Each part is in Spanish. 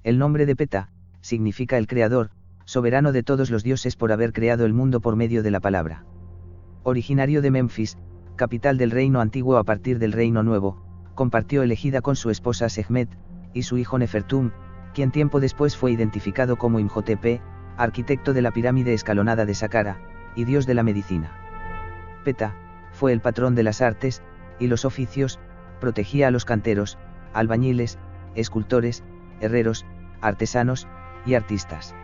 El nombre de Ptah significa el creador, soberano de todos los dioses por haber creado el mundo por medio de la palabra. Originario de Memphis, capital del reino antiguo a partir del reino nuevo, compartió elegida con su esposa Sekhmet, y su hijo Nefertum, quien tiempo después fue identificado como Imhotep, arquitecto de la pirámide escalonada de Saqqara, y dios de la medicina. Ptah fue el patrón de las artes y los oficios, protegía a los canteros, albañiles, escultores, herreros, artesanos y artistas.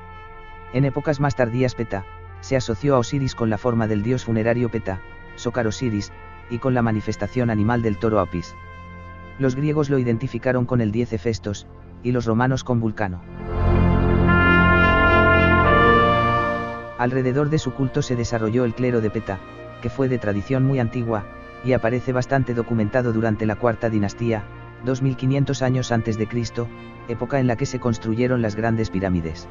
En épocas más tardías Ptah se asoció a Osiris con la forma del dios funerario Ptah, Sokar Osiris, y con la manifestación animal del toro Apis. Los griegos lo identificaron con el 10 Hefestos, y los romanos con Vulcano. Alrededor de su culto se desarrolló el clero de Ptah, que fue de tradición muy antigua, y aparece bastante documentado durante la cuarta dinastía, 2500 años antes de Cristo, época en la que se construyeron las grandes pirámides.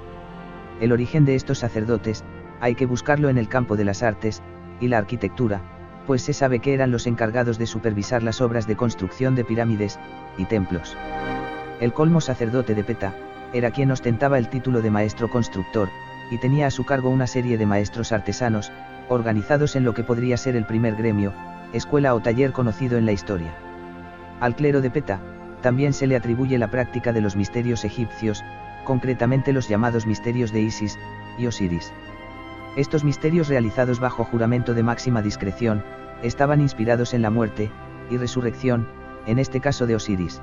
El origen de estos sacerdotes, hay que buscarlo en el campo de las artes y la arquitectura, pues se sabe que eran los encargados de supervisar las obras de construcción de pirámides y templos. El colmo sacerdote de Ptah era quien ostentaba el título de maestro constructor, y tenía a su cargo una serie de maestros artesanos, organizados en lo que podría ser el primer gremio, escuela o taller conocido en la historia. Al clero de Ptah también se le atribuye la práctica de los misterios egipcios, concretamente los llamados misterios de Isis y Osiris. Estos misterios, realizados bajo juramento de máxima discreción, estaban inspirados en la muerte y resurrección, en este caso de Osiris.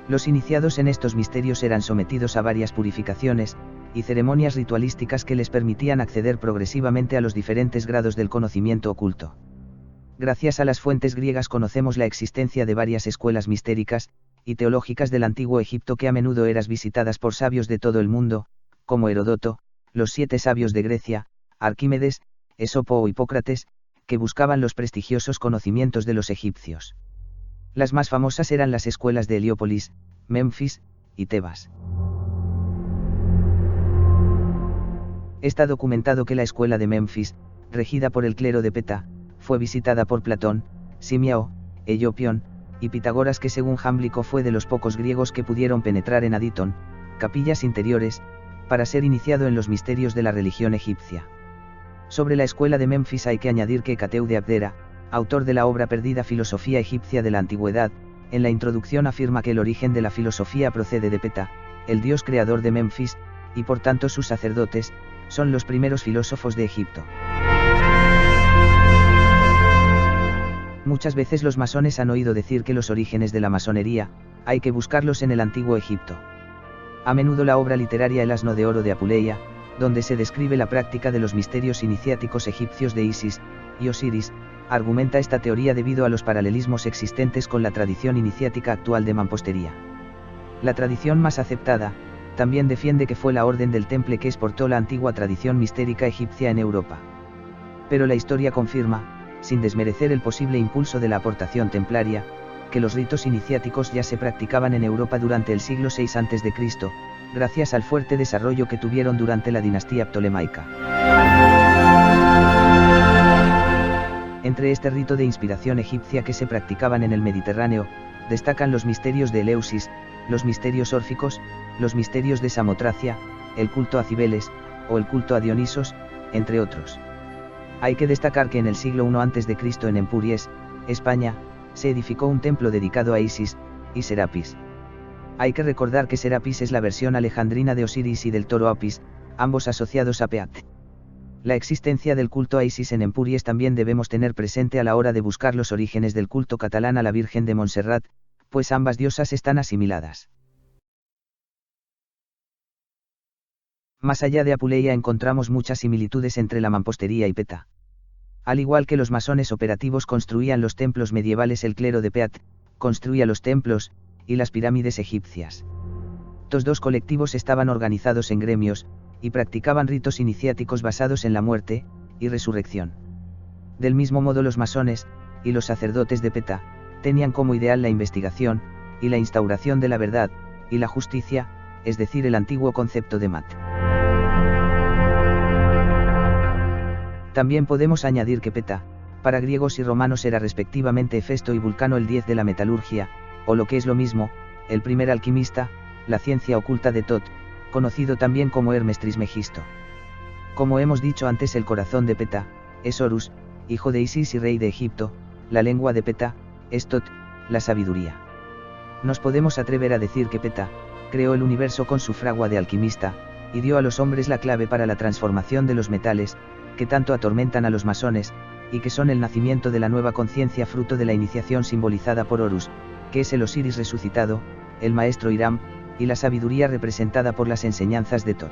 Los iniciados en estos misterios eran sometidos a varias purificaciones y ceremonias ritualísticas que les permitían acceder progresivamente a los diferentes grados del conocimiento oculto. Gracias a las fuentes griegas conocemos la existencia de varias escuelas mistéricas y teológicas del antiguo Egipto que a menudo eran visitadas por sabios de todo el mundo, como Heródoto, los 7 sabios de Grecia, Arquímedes, Esopo o Hipócrates, que buscaban los prestigiosos conocimientos de los egipcios. Las más famosas eran las escuelas de Heliópolis, Memphis y Tebas. Está documentado que la escuela de Memphis, regida por el clero de Ptah, fue visitada por Platón, Simiao, Eyopión y Pitágoras, que según Jámblico fue de los pocos griegos que pudieron penetrar en Aditón, capillas interiores, para ser iniciado en los misterios de la religión egipcia. Sobre la escuela de Memphis hay que añadir que Hecateo de Abdera, autor de la obra perdida Filosofía egipcia de la Antigüedad, en la introducción afirma que el origen de la filosofía procede de Ptah, el dios creador de Memphis, y por tanto sus sacerdotes son los primeros filósofos de Egipto. Muchas veces los masones han oído decir que los orígenes de la masonería hay que buscarlos en el antiguo Egipto. A menudo la obra literaria El asno de oro de Apuleia, donde se describe la práctica de los misterios iniciáticos egipcios de Isis y Osiris, argumenta esta teoría debido a los paralelismos existentes con la tradición iniciática actual de mampostería. La tradición más aceptada también defiende que fue la Orden del Temple que exportó la antigua tradición mistérica egipcia en Europa. Pero la historia confirma, sin desmerecer el posible impulso de la aportación templaria, que los ritos iniciáticos ya se practicaban en Europa durante el siglo VI a.C., gracias al fuerte desarrollo que tuvieron durante la dinastía ptolemaica. Entre este rito de inspiración egipcia que se practicaban en el Mediterráneo, destacan los misterios de Eleusis, los misterios órficos, los misterios de Samotracia, el culto a Cibeles, o el culto a Dionisos, entre otros. Hay que destacar que en el siglo I a.C. en Empúries, España, se edificó un templo dedicado a Isis y Serapis. Hay que recordar que Serapis es la versión alejandrina de Osiris y del toro Apis, ambos asociados a Peat. La existencia del culto a Isis en Empúries también debemos tener presente a la hora de buscar los orígenes del culto catalán a la Virgen de Montserrat, pues ambas diosas están asimiladas. Más allá de Apuleia encontramos muchas similitudes entre la mampostería y Ptah. Al igual que los masones operativos construían los templos medievales, el clero de Peat construía los templos y las pirámides egipcias. Estos dos colectivos estaban organizados en gremios y practicaban ritos iniciáticos basados en la muerte y resurrección. Del mismo modo, los masones y los sacerdotes de Ptah tenían como ideal la investigación y la instauración de la verdad y la justicia, es decir, el antiguo concepto de Mat. También podemos añadir que Ptah, para griegos y romanos, era respectivamente Hefesto y Vulcano, el 10 de la metalurgia, o lo que es lo mismo, el primer alquimista, la ciencia oculta de Tot, conocido también como Hermes Trismegisto. Como hemos dicho antes, el corazón de Ptah es Horus, hijo de Isis y rey de Egipto, la lengua de Ptah es Tot, la sabiduría. Nos podemos atrever a decir que Ptah creó el universo con su fragua de alquimista, y dio a los hombres la clave para la transformación de los metales, que tanto atormentan a los masones, y que son el nacimiento de la nueva conciencia fruto de la iniciación simbolizada por Horus, que es el Osiris resucitado, el maestro Hiram, y la sabiduría representada por las enseñanzas de Tot.